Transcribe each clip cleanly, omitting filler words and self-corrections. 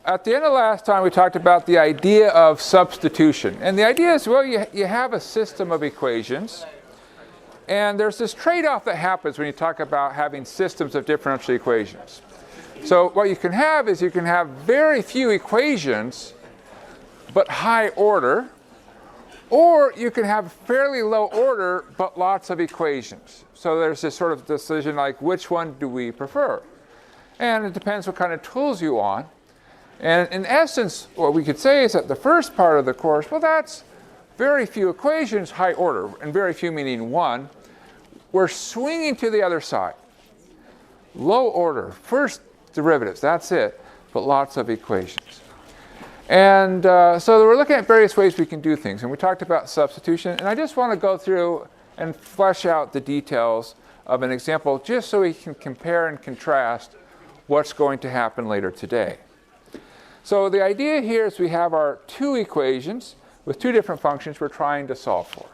at the end of last time, we talked about the idea of substitution. And the idea is, well, you have a system of equations. And there's this trade-off that happens when you talk about having systems of differential equations. So what you can have is you can have very few equations, but high order. Or you can have fairly low order, but lots of equations. So there's this sort of decision like, which one do we prefer? And it depends what kind of tools you want. And in essence, what we could say is that the first part of the course, well, that's very few equations, high order, and very few meaning one. We're swinging to the other side. Low order, first derivatives, that's it, but lots of equations. And so we're looking at various ways we can do things. And we talked about substitution. And I just want to go through and flesh out the details of an example just so we can compare and contrast what's going to happen later today. So the idea here is we have our two equations with two different functions we're trying to solve for.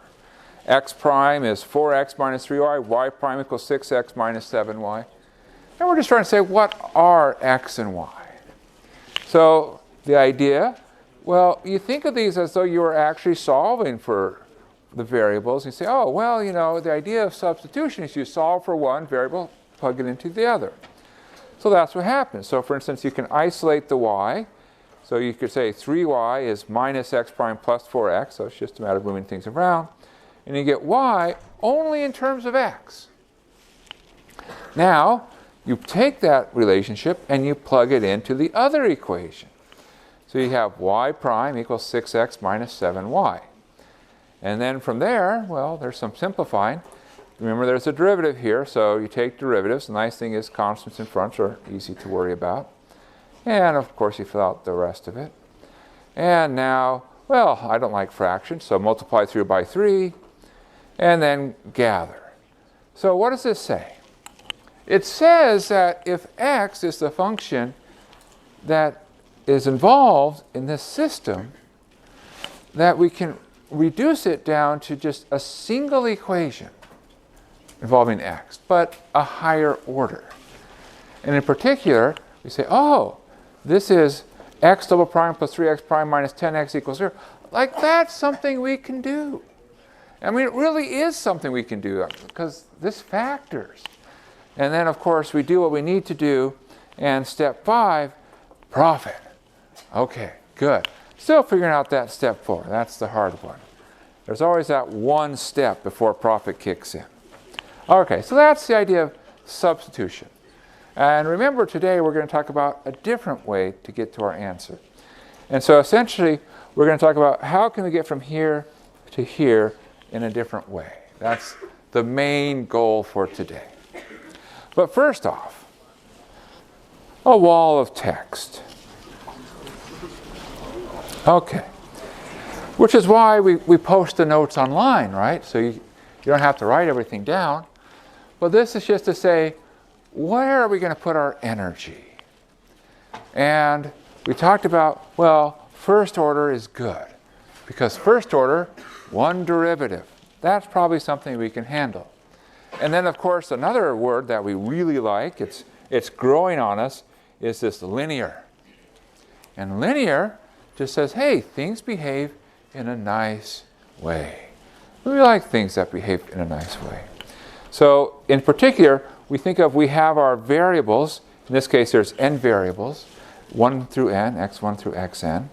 X prime is 4x minus 3y. Y prime equals 6x minus 7y. And we're just trying to say, what are x and y? So the idea, well, you think of these as though you were actually solving for the variables. You say, oh, well, you know, the idea of substitution is you solve for one variable, plug it into the other. So that's what happens. So for instance, you can isolate the y. So you could say 3y is minus x prime plus 4x. So it's just a matter of moving things around. And you get y only in terms of x. Now, you take that relationship and you plug it into the other equation. So you have y prime equals 6x minus 7y. And then from there, well, there's some simplifying. Remember, there's a derivative here, so you take derivatives. The nice thing is constants in front are easy to worry about. And, of course, you fill out the rest of it. And now, well, I don't like fractions, so multiply through by 3, and then gather. So what does this say? It says that if x is the function that is involved in this system, that we can reduce it down to just a single equation involving x, but a higher order. And in particular, we say, oh, this is x double prime plus 3x prime minus 10x equals 0. Like, that's something we can do. I mean, it really is something we can do because this factors. And then, of course, we do what we need to do. And step 5, profit. Okay, good. Still figuring out that step 4. That's the hard one. There's always that one step before profit kicks in. Okay, so that's the idea of substitution. And remember, today we're going to talk about a different way to get to our answer. And so essentially, we're going to talk about how can we get from here to here in a different way. That's the main goal for today. But first off, a wall of text. Okay. Which is why we post the notes online, right? So you don't have to write everything down. But this is just to say, where are we going to put our energy? And we talked about, well, first order is good. Because first order, one derivative. That's probably something we can handle. And then, of course, another word that we really like, it's growing on us, is this linear. And linear just says, hey, things behave in a nice way. We like things that behave in a nice way. So in particular, we have our variables. In this case, there's n variables, 1 through n, x1 through xn.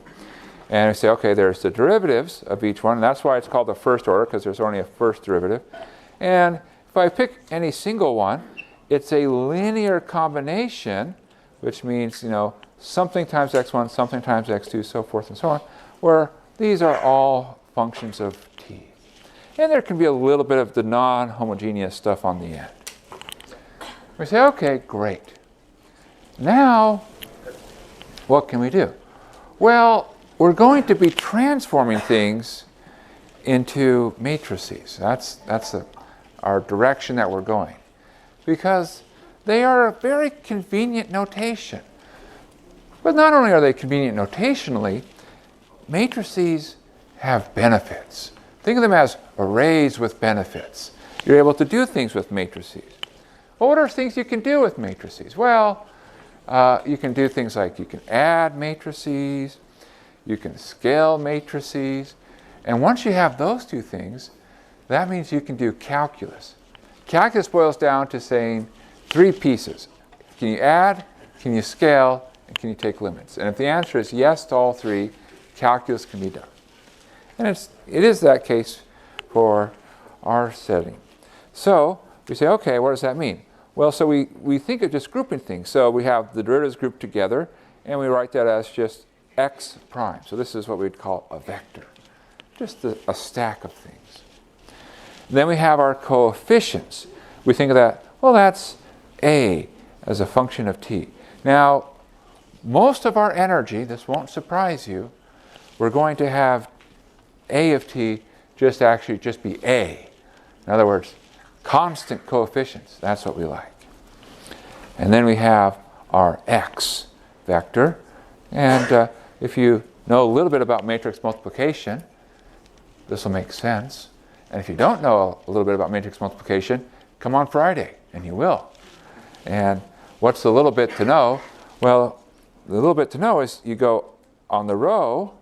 And we say, okay, there's the derivatives of each one. And that's why it's called the first order, because there's only a first derivative. And if I pick any single one, it's a linear combination, which means, something times x1, something times x2, so forth and so on, where these are all functions of t. And there can be a little bit of the non-homogeneous stuff on the end. We say, okay, great. Now, what can we do? Well, we're going to be transforming things into matrices. That's our direction that we're going. Because they are a very convenient notation. But not only are they convenient notationally, matrices have benefits. Think of them as arrays with benefits. You're able to do things with matrices. Well, what are things you can do with matrices? Well, you can do things like you can add matrices, you can scale matrices, and once you have those two things, that means you can do calculus. Calculus boils down to saying three pieces. Can you add, can you scale, and can you take limits? And if the answer is yes to all three, calculus can be done. And it is that case for our setting. So we say, okay, what does that mean? Well, so we think of just grouping things. So we have the derivatives grouped together, and we write that as just x prime. So this is what we'd call a vector, just a stack of things. Then we have our coefficients. We think of that, well, that's a as a function of t. Now, most of our energy, this won't surprise you, we're going to have a of t just be a. In other words, constant coefficients. That's what we like. And then we have our x vector. And if you know a little bit about matrix multiplication, this will make sense. And if you don't know a little bit about matrix multiplication, come on Friday, and you will. And what's a little bit to know? Well, the little bit to know is you go on the row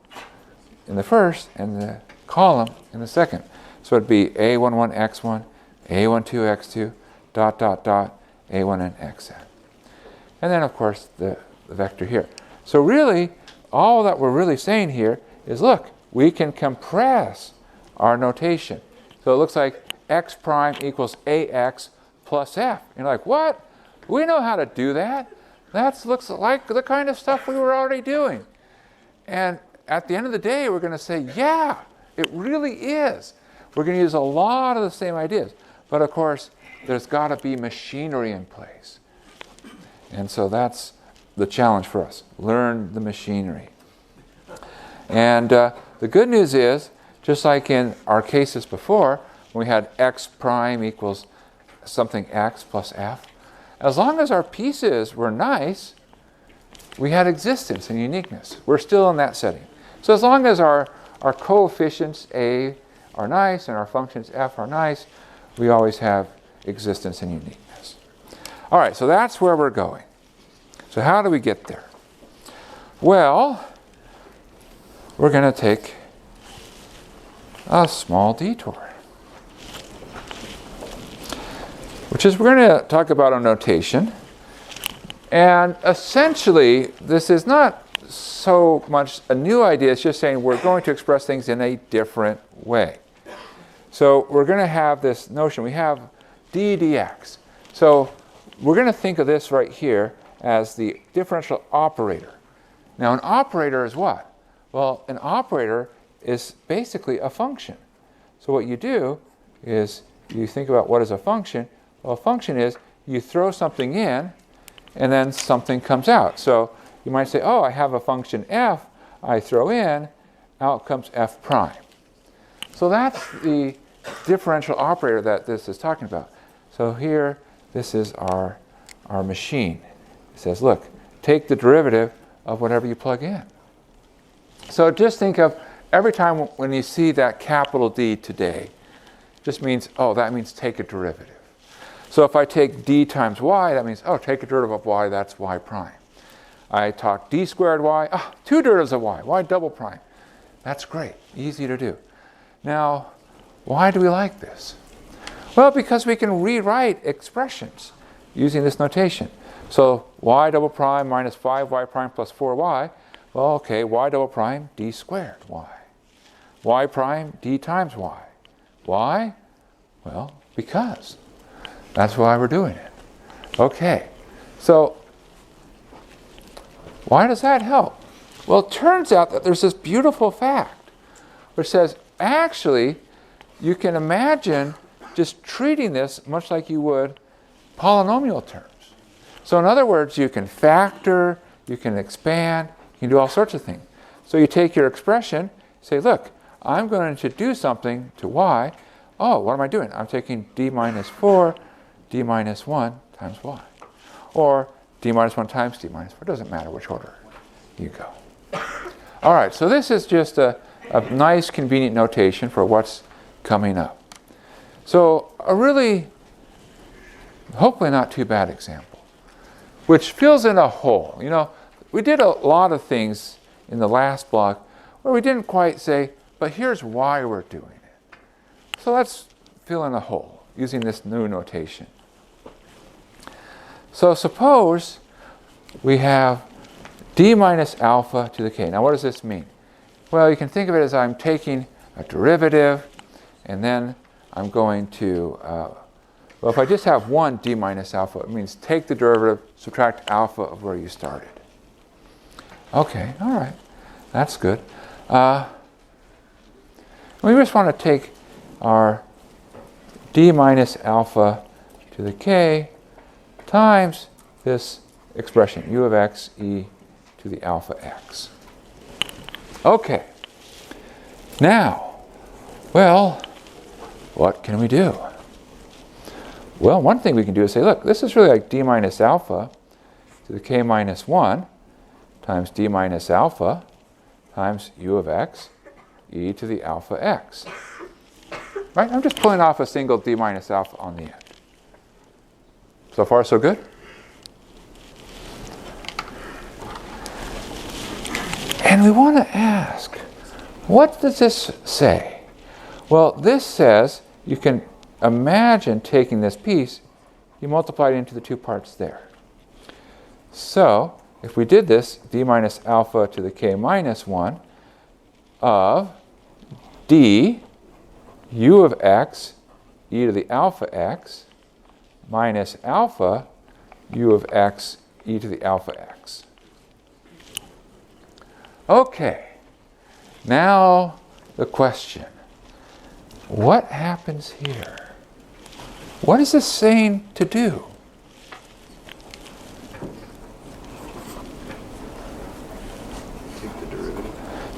in the first and the column in the second. So it'd be a11 x1, a12 x2, dot, dot, dot, a1n xn. And then, of course, the vector here. So really, all that we're really saying here is, look, we can compress our notation. So it looks like x prime equals ax plus f. You're like, what? We know how to do that. That looks like the kind of stuff we were already doing. And at the end of the day, we're going to say, yeah, it really is. We're going to use a lot of the same ideas. But of course, there's got to be machinery in place. And so that's the challenge for us. Learn the machinery. And the good news is, just like in our cases before, when we had x prime equals something x plus f, as long as our pieces were nice, we had existence and uniqueness. We're still in that setting. So as long as our coefficients a are nice and our functions f are nice, we always have existence and uniqueness. All right, so that's where we're going. So how do we get there? Well, we're going to take a small detour, which is we're going to talk about a notation. And essentially, this is not so much a new idea. It's just saying we're going to express things in a different way. So we're going to have this notion. We have d dx. So we're going to think of this right here as the differential operator. Now, an operator is what? Well, an operator is basically a function. So what you do is you think about what is a function. Well, a function is you throw something in and then something comes out. So you might say, oh, I have a function f, I throw in, out comes f prime. So that's the differential operator that this is talking about. So here, this is our machine. It says, look, take the derivative of whatever you plug in. So just think of every time when you see that capital D today, just means, oh, that means take a derivative. So if I take d times y, that means, oh, take a derivative of y, that's y prime. I talk d squared y, two derivatives of y double prime. That's great, easy to do. Now, why do we like this? Well, because we can rewrite expressions using this notation. So y double prime minus 5y prime plus 4y, well, okay, y double prime, d squared y. Y prime, d times y. Why? Well, because. That's why we're doing it. Okay, so why does that help? Well, it turns out that there's this beautiful fact which says, actually, you can imagine just treating this much like you would polynomial terms. So in other words, you can factor, you can expand, you can do all sorts of things. So you take your expression, say, look, I'm going to do something to y. Oh, what am I doing? I'm taking d minus 4, d minus 1 times y. Or d minus 1 times d minus 4. It doesn't matter which order you go. All right, so this is just a nice, convenient notation for what's coming up. So a really, hopefully not too bad example. which fills in a hole. You know, we did a lot of things in the last block where we didn't quite say, but here's why we're doing it. So let's fill in a hole using this new notation. So suppose we have d minus alpha to the k. Now what does this mean? Well, you can think of it as I'm taking a derivative, and then I'm going to, well, if I just have one d minus alpha, it means take the derivative, subtract alpha of where you started. Okay, all right, that's good. We just want to take our d minus alpha to the k times this expression, u of x e to the alpha x. Okay. Now, well, what can we do? Well, one thing we can do is say, look, this is really like d minus alpha to the k minus 1 times d minus alpha times u of x e to the alpha x. Right? I'm just pulling off a single d minus alpha on the end. So far, so good? And we want to ask, what does this say? Well, this says you can imagine taking this piece, you multiply it into the two parts there. So, if we did this, d minus alpha to the k minus 1 of d u of x e to the alpha x minus alpha u of x e to the alpha x. Okay, now the question, what happens here? What is this saying to do?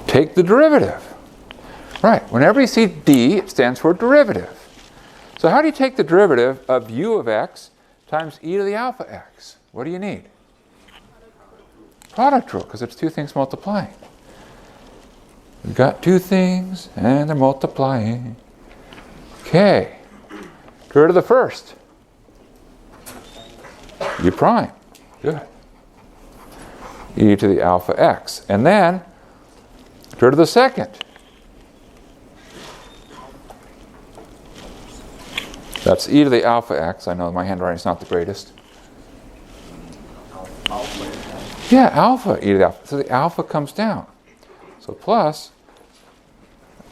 Take the derivative. Right, whenever you see d, it stands for derivative. So how do you take the derivative of u of x times e to the alpha x? What do you need? Product rule, because it's two things multiplying. We've got two things, and they're multiplying. Okay. Get rid of the first. U prime. Good. E to the alpha x. And then, get rid of the second. That's e to the alpha x. I know my handwriting's not the greatest. Yeah, alpha e to the alpha. So the alpha comes down. So plus,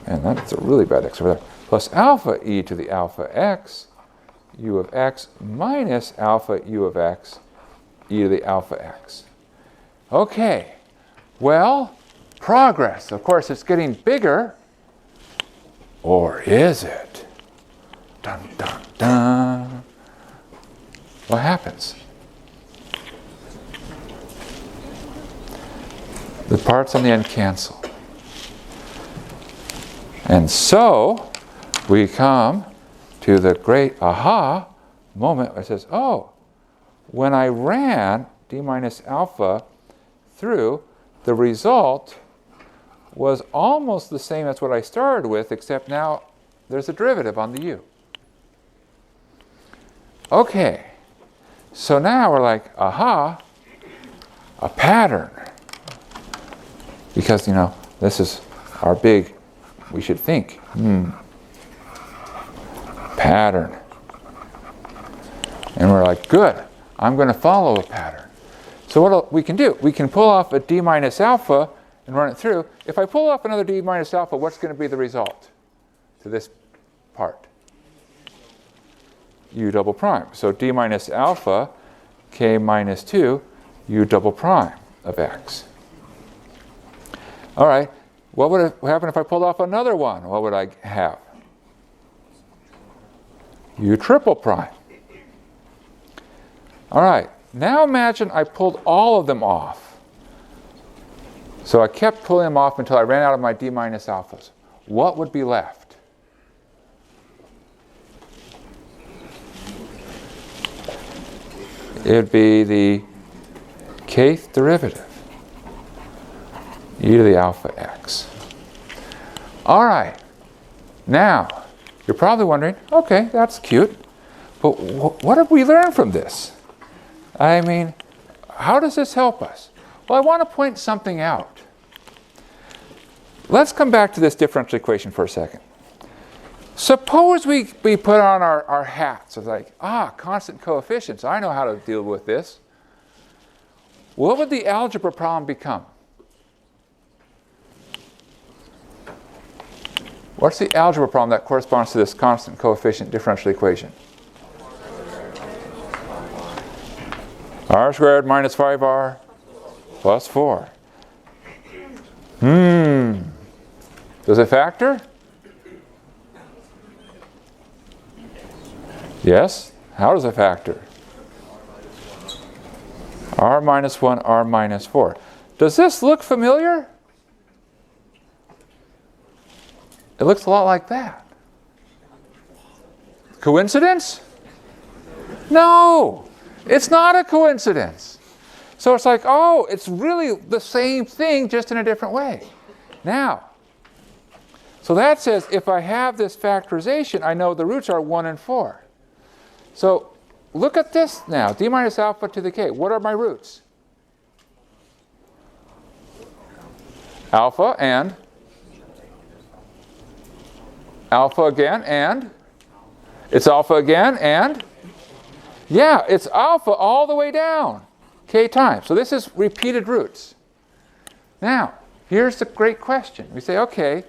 and that's a really bad x over there, plus alpha e to the alpha x, u of x, minus alpha u of x, e to the alpha x. Okay, well, progress. Of course, it's getting bigger. Or is it? Dun, dun, dun. What happens? The parts on the end cancel. And so, we come to the great aha moment where it says, oh, when I ran d minus alpha through, the result was almost the same as what I started with, except now there's a derivative on the u. Okay, so now we're like, aha, a pattern. Because, you know, this is our big, we should think, pattern. And we're like, good, I'm going to follow a pattern. So what we can do, we can pull off a d minus alpha and run it through. If I pull off another d minus alpha, what's going to be the result to this part? U double prime. So d minus alpha, k minus 2, u double prime of x. All right, what would happen if I pulled off another one? What would I have? U triple prime. All right, now imagine I pulled all of them off. So I kept pulling them off until I ran out of my d minus alphas. What would be left? It would be the kth derivative, e to the alpha x. All right, now you're probably wondering, okay, that's cute, but what have we learned from this? I mean, how does this help us? Well, I want to point something out. Let's come back to this differential equation for a second. Suppose we put on our hats. It's like, constant coefficients. I know how to deal with this. What would the algebra problem become? What's the algebra problem that corresponds to this constant coefficient differential equation? R squared minus 5r plus 4. Does it factor? Yes. How does it factor? R minus 1, R minus 4. Does this look familiar? It looks a lot like that. Coincidence? No, it's not a coincidence. So it's like, oh, it's really the same thing, just in a different way. Now, so that says if I have this factorization, I know the roots are 1 and 4. So look at this now, d minus alpha to the k. What are my roots? Alpha and alpha again, and it's alpha again, and yeah, it's alpha all the way down, k times. So this is repeated roots. Now, here's the great question. We say, okay,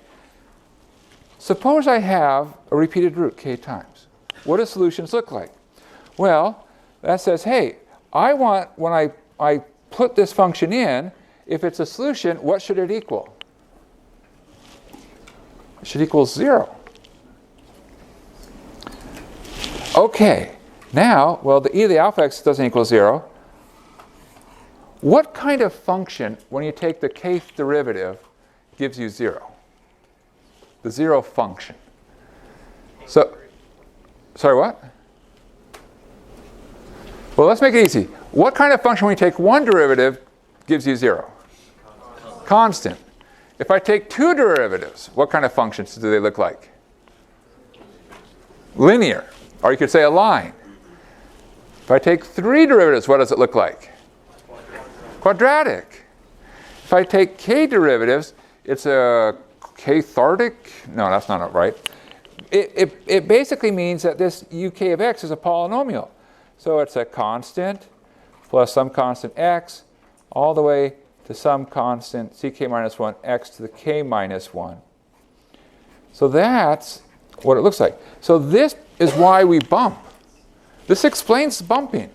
suppose I have a repeated root, k times. What do solutions look like? Well, that says, hey, I want, when I put this function in, if it's a solution, what should it equal? It should equal 0. Okay, now, well, e to the alpha x doesn't equal 0. What kind of function, when you take the kth derivative, gives you 0? The 0 function. So, sorry, what? Well, let's make it easy. What kind of function, when you take one derivative, gives you 0? Constant. If I take two derivatives, what kind of functions do they look like? Linear. Or you could say a line. If I take three derivatives, what does it look like? Quadratic. If I take k derivatives, it's a k-thardic. No, that's not right. It basically means that this uk of x is a polynomial. So it's a constant plus some constant x all the way to some constant ck minus 1 x to the k minus 1. So that's what it looks like. So this is why we bump. This explains bumping.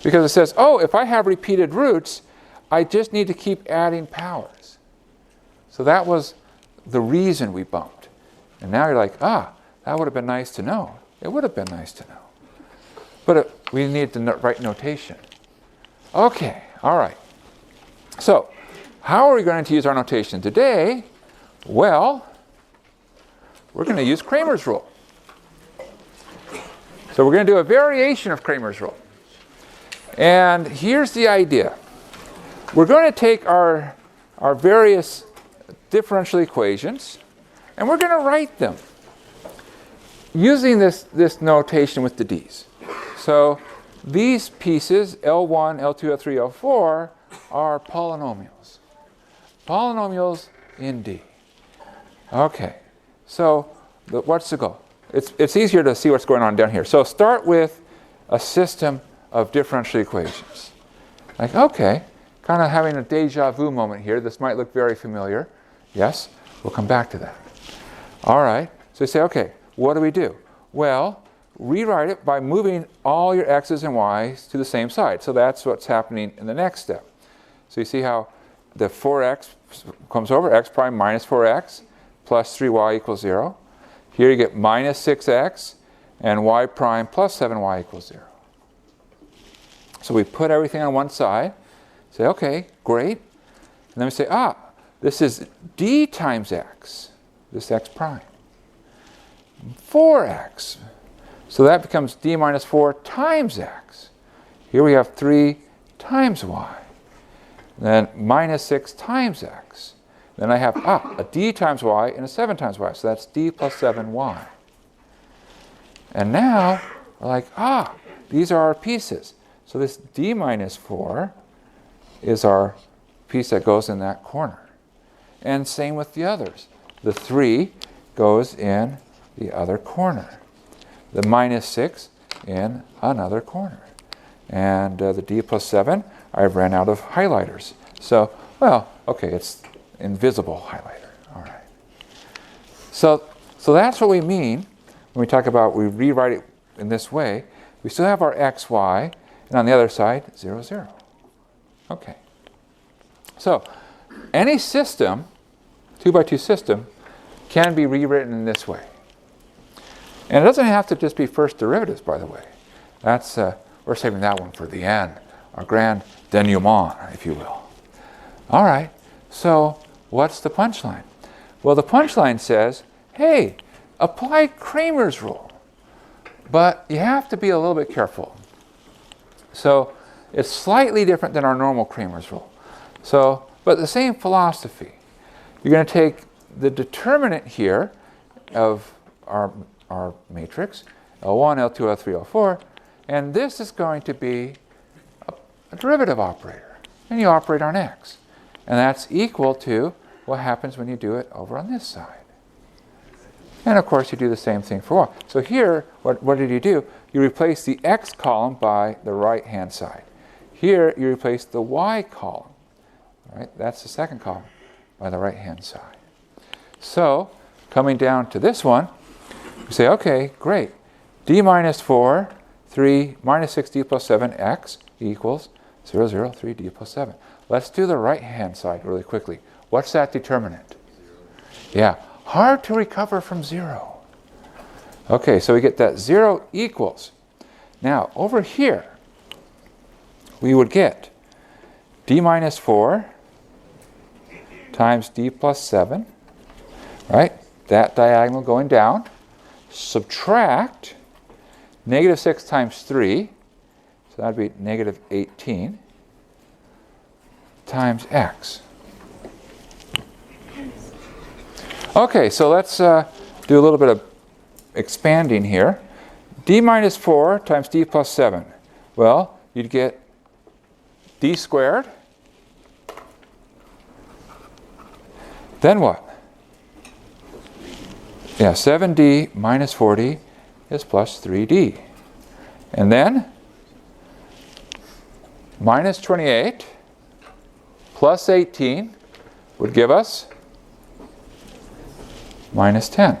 Because it says, oh, if I have repeated roots, I just need to keep adding powers. So that was the reason we bumped. And now you're like, that would have been nice to know. It would have been nice to know. But we need the right notation. Okay, all right. So how are we going to use our notation today? Well, we're going to use Cramer's rule. So we're going to do a variation of Cramer's rule. And here's the idea. We're going to take our various differential equations, and we're going to write them using this notation with the d's. So these pieces, L1, L2, L3, L4, are polynomials. Polynomials in D. Okay, so what's the goal? It's easier to see what's going on down here. So start with a system of differential equations. Like, okay, kind of having a deja vu moment here. This might look very familiar. Yes, we'll come back to that. All right, so you say, okay, what do we do? Well, rewrite it by moving all your x's and y's to the same side. So that's what's happening in the next step. So you see how the 4x comes over, x prime minus 4x plus 3y equals 0. Here you get minus 6x and y prime plus 7y equals 0. So we put everything on one side, say, okay, great. And then we say, this is d times x, this x prime. 4x. So that becomes d minus 4 times x. Here we have 3 times y. Then minus 6 times x. Then I have a d times y and a 7 times y. So that's d plus 7y. And now we're like, these are our pieces. So this d minus 4 is our piece that goes in that corner. And same with the others. The 3 goes in the other corner. The -6 in another corner. And the D plus 7, I've ran out of highlighters. So, well, okay, it's invisible highlighter. All right. So that's what we mean when we talk about we rewrite it in this way. We still have our x, y, and on the other side, 0, 0. Okay. So any system, 2x2 system, can be rewritten in this way. And it doesn't have to just be first derivatives, by the way. That's we're saving that one for the end, our grand denouement, if you will. All right, so what's the punchline? Well, the punchline says, hey, apply Cramer's rule. But you have to be a little bit careful. So it's slightly different than our normal Cramer's rule. So, but the same philosophy. You're going to take the determinant here of our matrix, L1, L2, L3, L4, and this is going to be a derivative operator. And you operate on x. And that's equal to what happens when you do it over on this side. And of course you do the same thing for y. So here, what did you do? You replace the x column by the right-hand side. Here you replace the y column. Right? That's the second column by the right-hand side. So coming down to this one, you say, okay, great. D minus 4, 3, minus 6d plus 7x equals 0, 0, 3d plus 7. Let's do the right-hand side really quickly. What's that determinant? 0. Yeah, hard to recover from 0. Okay, so we get that 0 equals. Now, over here, we would get d minus 4 times d plus 7, right? That diagonal going down. Subtract negative 6 times 3, so that would be negative 18, times x. Okay, so let's do a little bit of expanding here. D minus 4 times d plus 7. Well, you'd get d squared. Then what? Yeah, 7d minus 4d is plus 3d. And then minus 28 plus 18 would give us minus 10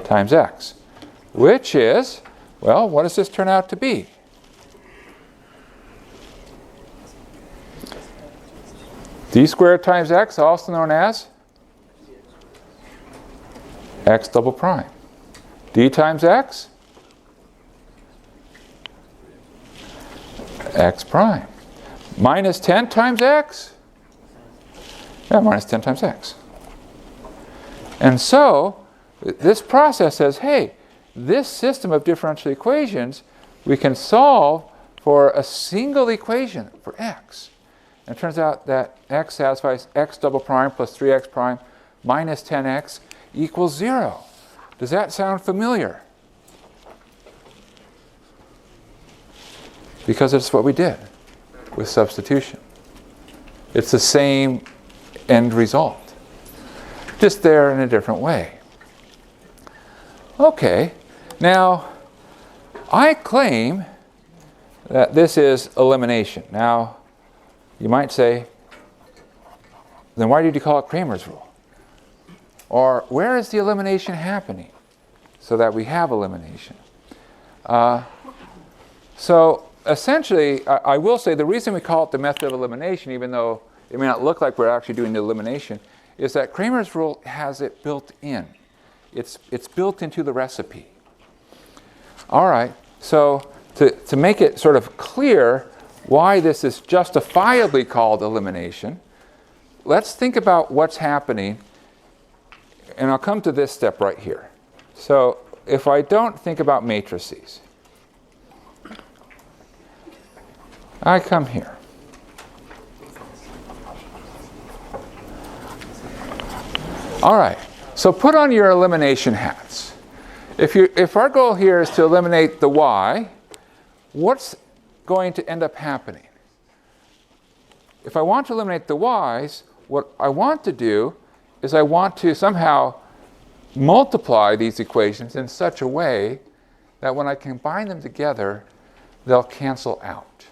times x, which is, well, what does this turn out to be? D squared times x, also known as x double prime. D times x, x prime. Minus 10 times x, yeah, minus 10 times x. And so, this process says, hey, this system of differential equations, we can solve for a single equation for x. And it turns out that x satisfies x double prime plus 3x prime minus 10x equals 0. Does that sound familiar? Because it's what we did with substitution. It's the same end result, just there in a different way. Okay, now I claim that this is elimination. Now, you might say, then why did you call it Cramer's rule? Or where is the elimination happening so that we have elimination? So essentially, I will say the reason we call it the method of elimination, even though it may not look like we're actually doing the elimination, is that Cramer's rule has it built in. It's built into the recipe. All right, so to make it sort of clear why this is justifiably called elimination, let's think about what's happening. And I'll come to this step right here. So if I don't think about matrices, I come here. All right, so put on your elimination hats. If our goal here is to eliminate the y, what's going to end up happening? if I want to eliminate the y's, what I want to do is I want to somehow multiply these equations in such a way that when I combine them together, they'll cancel out.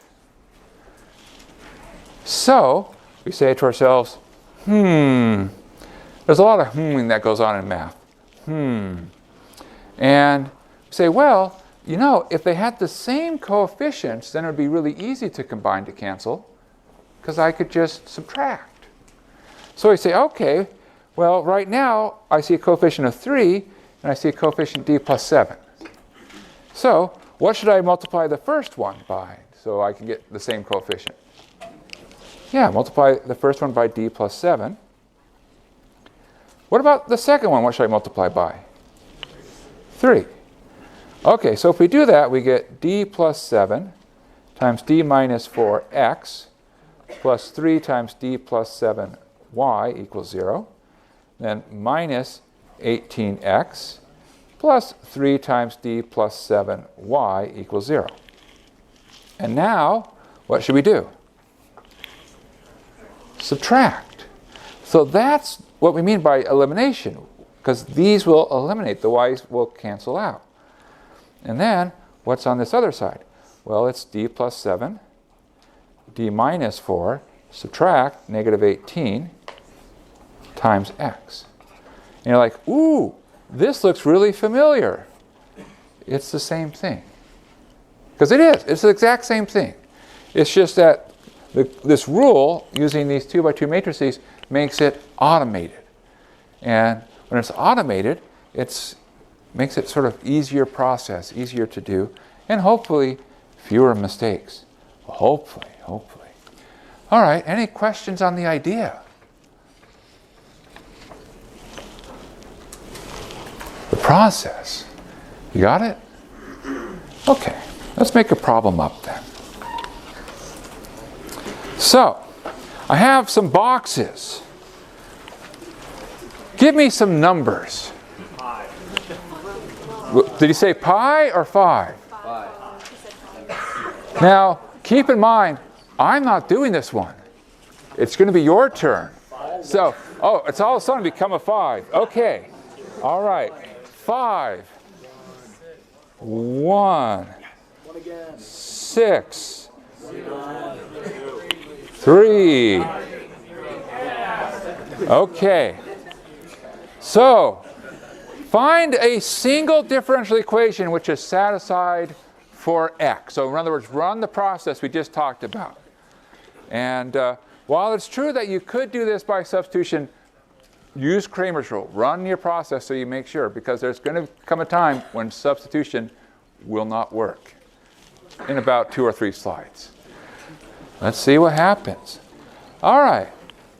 So we say to ourselves, there's a lot of that goes on in math. And we say, well, you know, if they had the same coefficients, then it would be really easy to combine to cancel, because I could just subtract. So we say, okay, well, right now I see a coefficient of 3, and I see a coefficient d plus 7. So what should I multiply the first one by so I can get the same coefficient? Yeah, multiply the first one by d plus 7. What about the second one? What should I multiply by? 3. Okay, so if we do that, we get d plus 7 times d minus 4x plus 3 times d plus 7y equals 0. Then minus 18x plus 3 times d plus 7y equals 0. And now, what should we do? Subtract. So that's what we mean by elimination, because these will eliminate, the y's will cancel out. And then, what's on this other side? Well, it's d plus 7, d minus 4, subtract negative 18 times x. And you're like, ooh, this looks really familiar. It's the same thing. Because it is. It's the exact same thing. It's just that this rule, using these 2 by 2 matrices, makes it automated. And when it's automated, it makes it sort of easier process, easier to do, and hopefully fewer mistakes. Hopefully. All right, any questions on the idea? The process. You got it? Okay, let's make a problem up then. So, I have some boxes. Give me some numbers. 5. Did you say pi or 5? 5. Now, keep in mind, I'm not doing this one. It's going to be your turn. So, it's all of a sudden become a 5. Okay. All right. 5. 1. 6. 3. Okay. So, find a single differential equation which is satisfied for x. So, in other words, run the process we just talked about. And while it's true that you could do this by substitution, use Cramer's rule. Run your process so you make sure, because there's going to come a time when substitution will not work in about 2 or 3 slides. Let's see what happens. All right.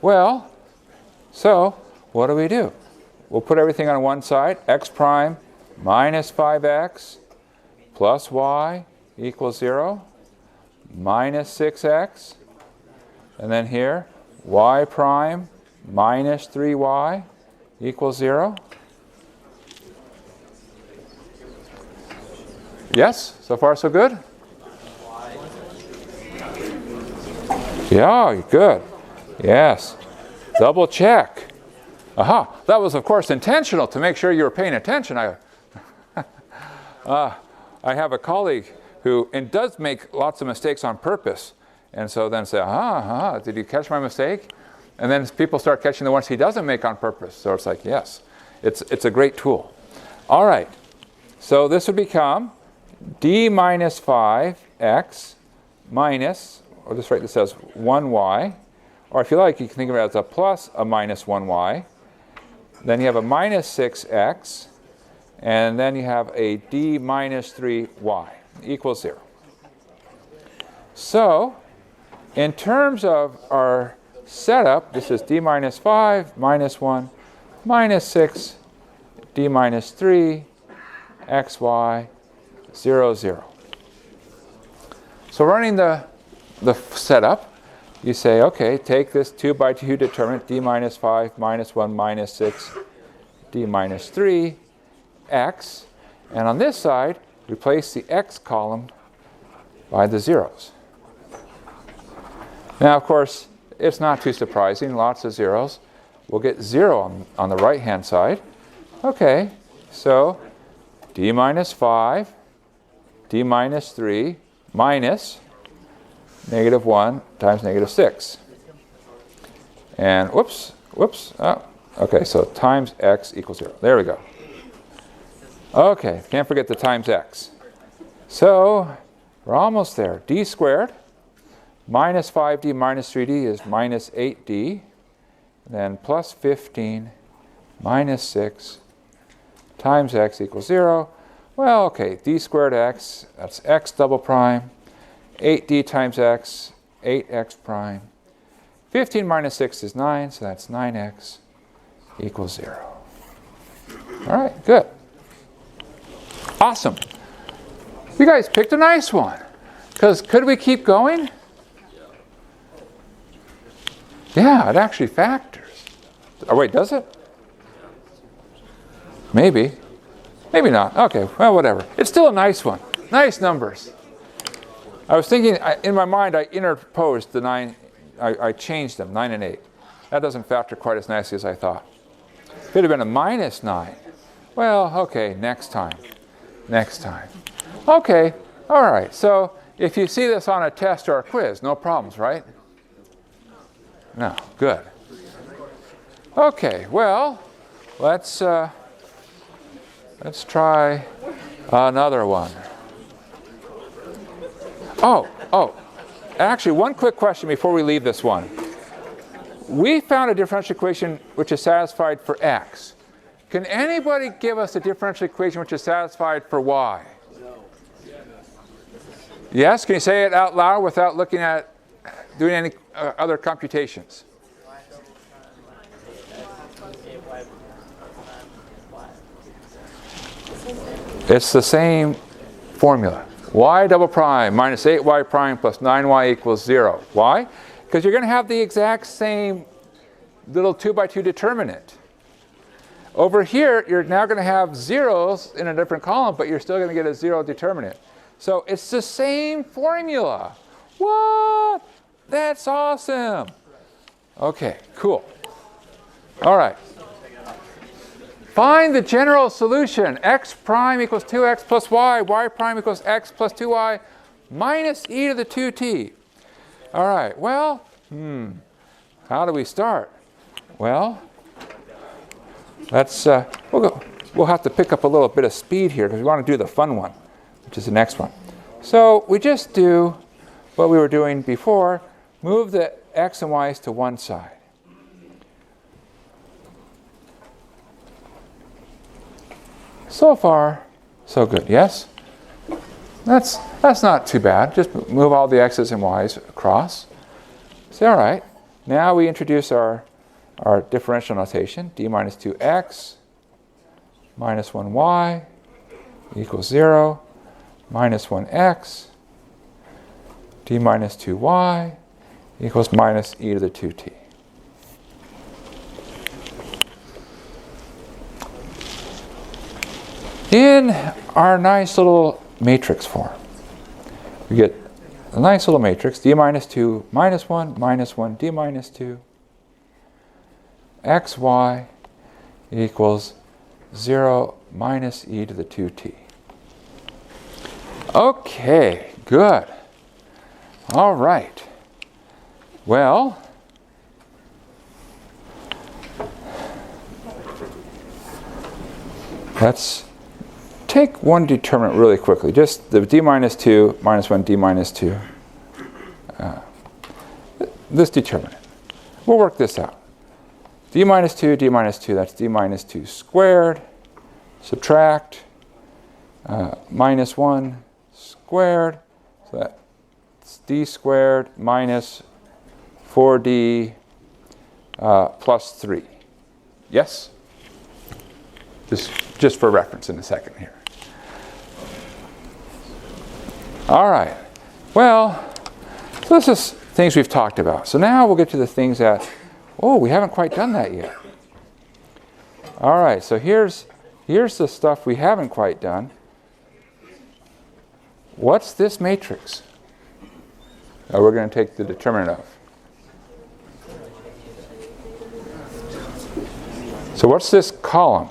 Well, so what do? We'll put everything on one side. X prime minus 5x plus y equals 0. Minus 6x. And then here, y prime minus 3y equals 0. Yes? So far so good? Yeah, good. Yes. Double check. Aha. That was, of course, intentional to make sure you were paying attention. I have a colleague who does make lots of mistakes on purpose. And so then say, did you catch my mistake? And then people start catching the ones he doesn't make on purpose. So it's like, yes, it's a great tool. All right. So this would become d minus 5x minus, or just write this as 1y. Or if you like, you can think of it as a plus a minus 1y. Then you have a minus 6x. And then you have a d minus 3y equals 0. So, in terms of our setup, this is d minus 5 minus 1 minus 6 d minus 3 xy 0, 0. So running the setup, you say, okay, take this 2 by 2 determinant d minus 5 minus 1 minus 6 d minus 3 x, and on this side, replace the x column by the zeros. Now, of course, It's not too surprising, lots of zeros. We'll get 0 on the right-hand side. Okay, so d minus 5, d minus 3, minus negative 1 times negative 6. And whoops, oh, okay, so times x equals 0. There we go. Okay, can't forget the times x. So we're almost there. D squared minus 5d minus 3d is minus 8d. Then plus 15 minus 6 times x equals 0. Well, okay, d squared x, that's x double prime. 8d times x, 8x prime. 15 minus 6 is 9, so that's 9x equals 0. All right, good. Awesome. You guys picked a nice one. Because could we keep going? Yeah, it actually factors. Oh, wait, does it? Maybe. Maybe not. Okay, well, whatever. It's still a nice one. Nice numbers. I was thinking, in my mind, I interposed the 9. I changed them, 9 and 8. That doesn't factor quite as nicely as I thought. It could have been a minus 9. Well, okay, next time. Next time. Okay, all right. So if you see this on a test or a quiz, no problems, right? No, good. Okay, well, let's try another one. Oh, actually, one quick question before we leave this one. We found a differential equation which is satisfied for x. Can anybody give us a differential equation which is satisfied for y? Yes, can you say it out loud without looking at doing any other computations? It's the same formula. Y double prime minus 8y prime plus 9y equals 0. Why? Because you're going to have the exact same little 2 by 2 determinant. Over here, you're now going to have zeros in a different column, but you're still going to get a 0 determinant. So it's the same formula. What? That's awesome. Okay, cool. All right. Find the general solution. X prime equals 2x plus y. Y prime equals x plus 2y minus e to the 2t. All right, well, how do we start? Well, let's, we'll have to pick up a little bit of speed here because we want to do the fun one, which is the next one. So we just do what we were doing before, move the x and y's to one side. So far, so good, yes? That's not too bad. Just move all the x's and y's across. Say, all right, now we introduce our differential notation, d minus 2x minus 1y equals 0, minus 1x, d minus 2y equals minus e to the 2t. In our nice little matrix form, we get a nice little matrix, d minus 2, minus 1, minus 1, d minus 2, xy equals 0 minus e to the 2t. Okay, good. All right. Well, let's take one determinant really quickly. Just the d minus 2, minus 1, d minus 2. This determinant. We'll work this out. d minus 2, that's d minus 2 squared. Subtract minus 1 squared. So that's d squared minus 4d plus 3. Yes? Just for reference in a second here. All right. Well, so this is things we've talked about. So now we'll get to the things that, we haven't quite done that yet. All right, so here's the stuff we haven't quite done. What's this matrix that we're going to take the determinant of? So what's this column?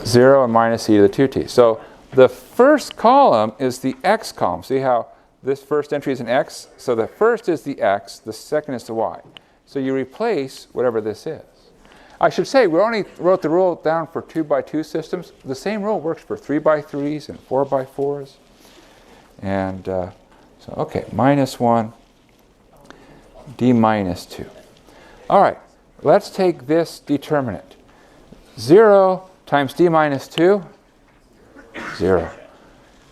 0 and minus e to the 2t. So the first column is the x column. See how this first entry is an x? So the first is the x, the second is the y. So you replace whatever this is. I should say, we only wrote the rule down for 2x2 systems. The same rule works for 3x3s and 4x4s. And so, okay, minus 1, d minus 2. All right, let's take this determinant. 0 times d minus 2, 0.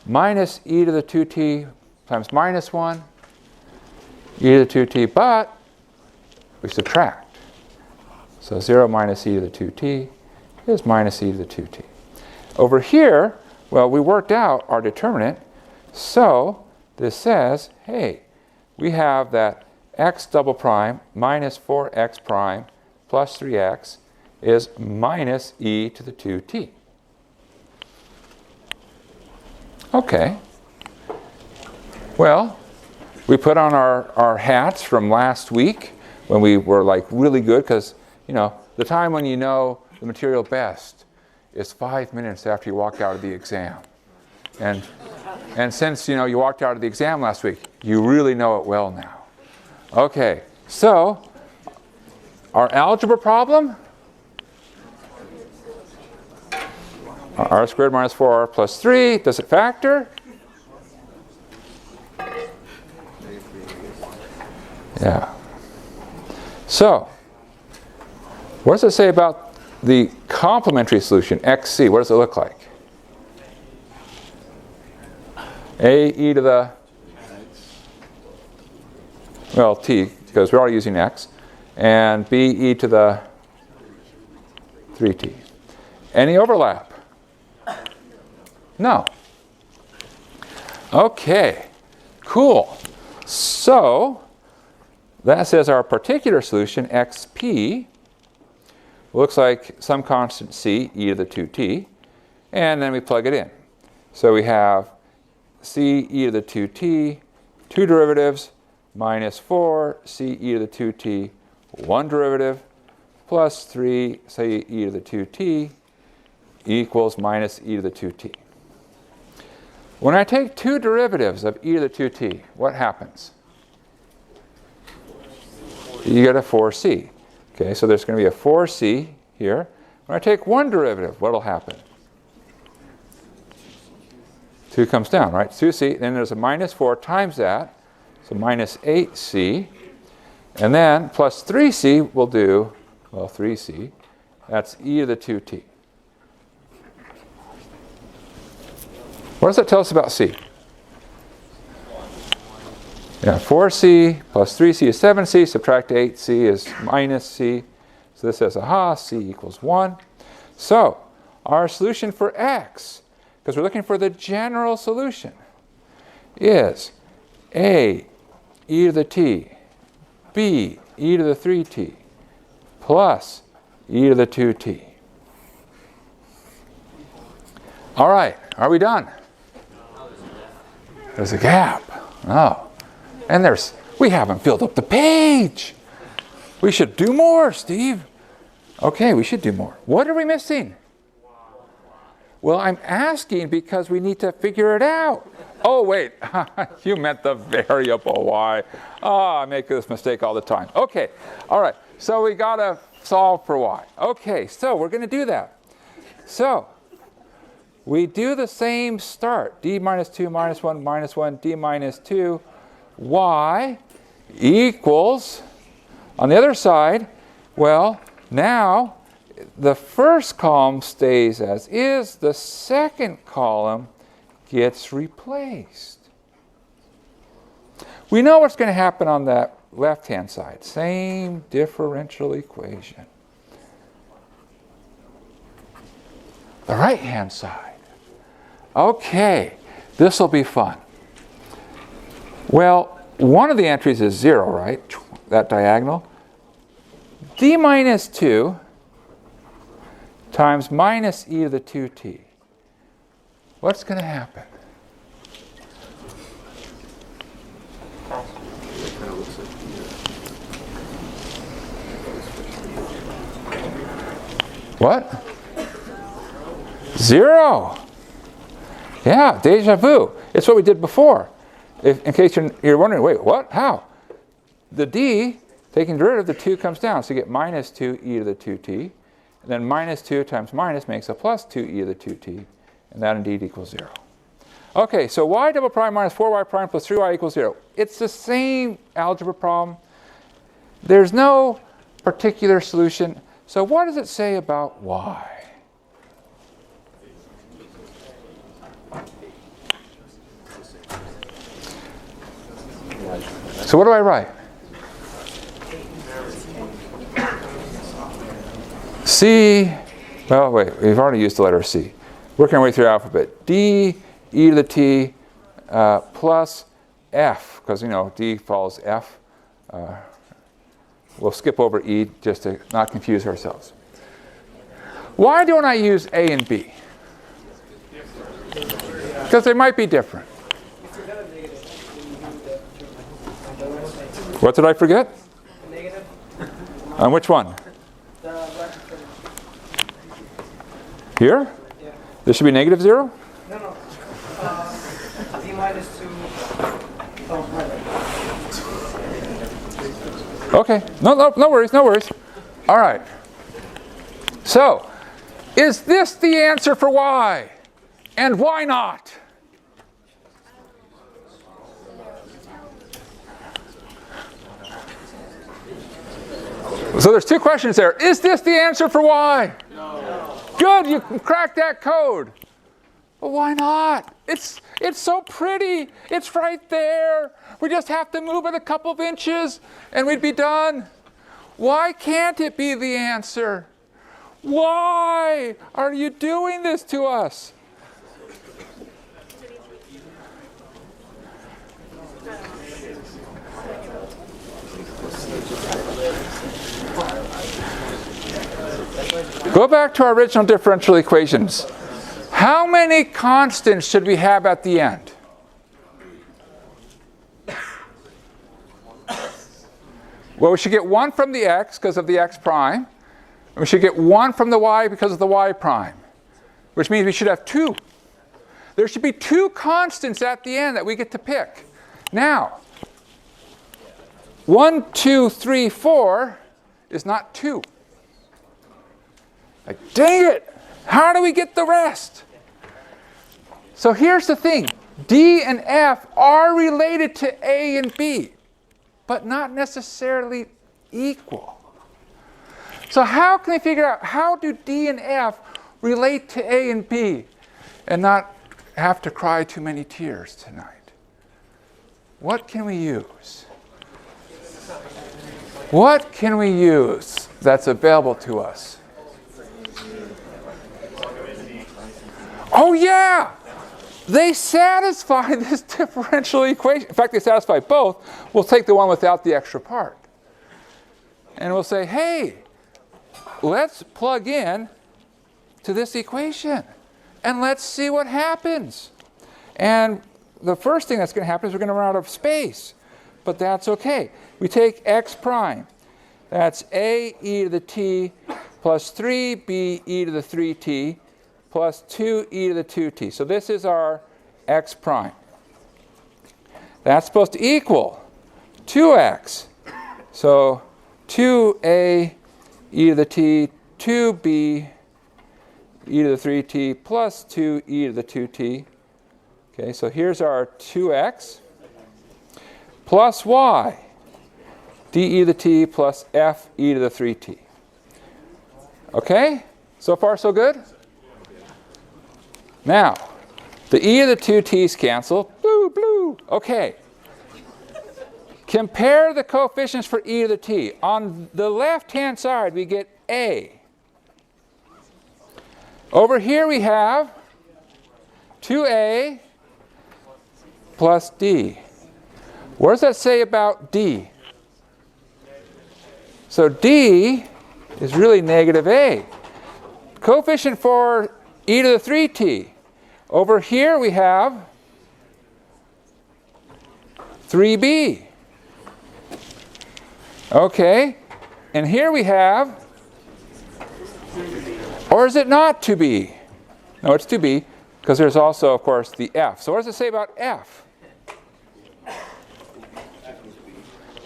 Minus e to the 2t times minus 1, e to the 2t, but we subtract. So 0 minus e to the 2t is minus e to the 2t. Over here, well, we worked out our determinant. So this says, hey, we have that x double prime minus 4x prime plus 3x is minus e to the 2t. Okay. Well, we put on our hats from last week when we were like really good, because the time when you know the material best is 5 minutes after you walk out of the exam. And since you walked out of the exam last week, you really know it well now. Okay, so our algebra problem, r squared minus 4r plus 3, does it factor? Yeah. So, what does it say about the complementary solution, xc? What does it look like? A e to the, well, t, because we're already using x, and b e to the 3t. Any overlap? No. Okay, cool. So, that says our particular solution, xp, looks like some constant c, e to the 2t, and then we plug it in. So we have c e to the 2t, 2 derivatives, minus 4 c e to the 2t, 1 derivative, plus 3 c e to the 2t equals minus e to the 2t. When I take 2 derivatives of e to the 2t, what happens? You get a 4c. Okay, so there's going to be a 4c here. When I take 1 derivative, what will happen? 2 comes down, right? 2c, then there's a minus 4 times that, so minus 8c. And then plus 3c will do, well, 3c. That's e to the 2t. What does that tell us about c? Yeah, 4c plus 3c is 7c, subtract 8c is minus c. So this says, aha, c equals 1. So our solution for x, because we're looking for the general solution, is a e to the t, b e to the 3t, plus e to the 2t. All right, are we done? There's a gap. Oh. And we haven't filled up the page. We should do more, Steve. Okay, we should do more. What are we missing? Well, I'm asking because we need to figure it out. Oh, wait. You meant the variable y. Oh, I make this mistake all the time. Okay, all right. So we got to solve for y. Okay, so we're going to do that. So we do the same start. D minus 2 minus 1, d minus 2. Y equals, on the other side, well, now the first column stays as is, the second column gets replaced. We know what's going to happen on that left-hand side. Same differential equation. The right-hand side. Okay, this will be fun. Well, one of the entries is 0, right? That diagonal. D minus 2 times minus e to the 2t. What's going to happen? What? 0. Yeah, deja vu. It's what we did before. In case you're wondering, wait, what? How? The d, taking derivative, the 2 comes down. So you get minus 2e to the 2t. And then minus 2 times minus makes a plus 2e to the 2t. And that indeed equals 0. Okay, so y double prime minus 4y prime plus 3y equals 0. It's the same algebra problem. There's no particular solution. So what does it say about y? So what do I write? C, well, wait, we've already used the letter C. Working our way through the alphabet. D, e to the t, plus f, because, you know, d follows f. We'll skip over e just to not confuse ourselves. Why don't I use a and b? Because they might be different. What did I forget? Negative. On which one? Here? Yeah. This should be negative 0? No, no. D minus 2. Okay. No worries, no worries. All right. So, is this the answer for y? And why not? So there's two questions there. Is this the answer for y? No. Good, you cracked that code. But why not? It's so pretty. It's right there. We just have to move it a couple of inches and we'd be done. Why can't it be the answer? Why are you doing this to us? Go back to our original differential equations. How many constants should we have at the end? Well, we should get 1 from the x because of the x prime. And we should get 1 from the y because of the y prime, which means we should have 2. There should be 2 constants at the end that we get to pick. Now, 1, 2, 3, 4 is not 2. Like, dang it! How do we get the rest? So here's the thing. D and F are related to A and B, but not necessarily equal. So how can we figure out how do D and F relate to A and B and not have to cry too many tears tonight? What can we use? What can we use that's available to us? Oh yeah! They satisfy this differential equation. In fact, they satisfy both. We'll take the one without the extra part. And we'll say, hey, let's plug in to this equation. And let's see what happens. And the first thing that's going to happen is we're going to run out of space. But that's okay. We take x prime. That's a e to the t plus 3b e to the 3t plus 2e to the 2t. So this is our x prime. That's supposed to equal 2x. So 2a e to the t, 2b e to the 3t plus 2e to the 2t. Okay, so here's our 2x plus y, d e to the t plus f e to the 3t. Okay, so far so good? Now, the e to the 2t's cancel. Blue, blue. Okay. Compare the coefficients for e to the t. On the left-hand side, we get a. Over here, we have 2a plus d. What does that say about d? So d is really negative a. Coefficient for e to the 3t. Over here we have 3b. Okay, and here we have Or is it not to be? No, it's to be, because there's also, of course, the f. So what does it say about f?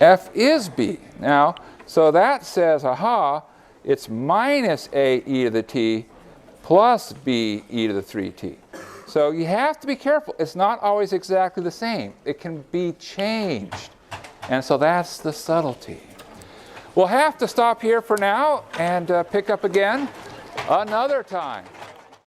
F is b. Now, so that says, aha, it's minus a e to the t plus b e to the 3t. So you have to be careful. It's not always exactly the same. It can be changed. And so that's the subtlety. We'll have to stop here for now and pick up again another time.